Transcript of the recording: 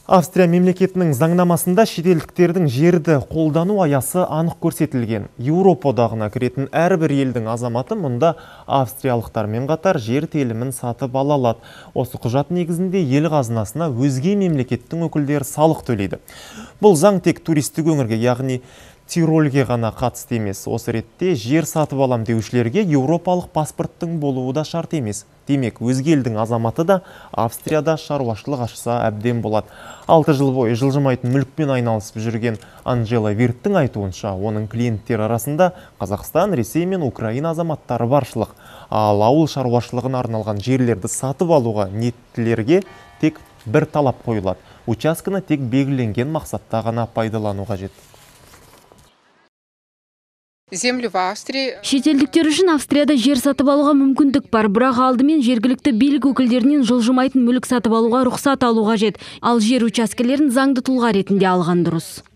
Австрия мемлекетінің заңнамасында шетелдіктердің жерді қолдану аясы анық көрсетілген. Еуропа одағына кіретін әрбір елдің азаматы мұнда австриялықтармен қатар жер телімін сатып ала алады. Осы құжат негізінде ел қазынасына өзге мемлекеттің өкілдері салық төлейді. Бұл заң тек туристік өңірге, яғни Тирольге ғана қатысты емес. Осы ретте жер сатып алам деушілерге еуропалық паспорттың болуы да шарт емес. Демек, өзге елдің азаматы да Австрияда шаруашылық ашса әбден болады. 6 жыл бойы жылжымайтын мүлікпен айналысып жүрген Анжела Вирттің айтуынша, оның клиенттер арасында Қазақстан, Ресей мен Украина азаматтары баршылық. Ал ауыл шаруашылығына арналған жерлерді сатып алуға ниеттілерге тек бір талап қойылады. Учасканы тек белгіленген мақсатта ғана пайдалану қажет. Шетелдіктер үшін Австрияда жер сатып алуға мүмкіндік бар, бірақ алдымен жергілікті билік өкілдерінен жылжымайтын мүлік сатып алуға рұқсат алу қажет. Ал жер учаскелерін заңды тұлға ретінде алған дұрыс.